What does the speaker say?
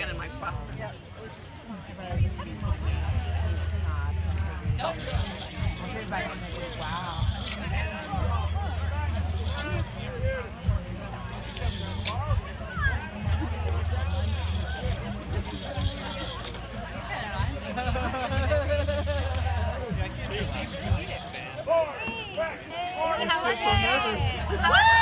second in my spot. Yep. Nope. Wow. How was it?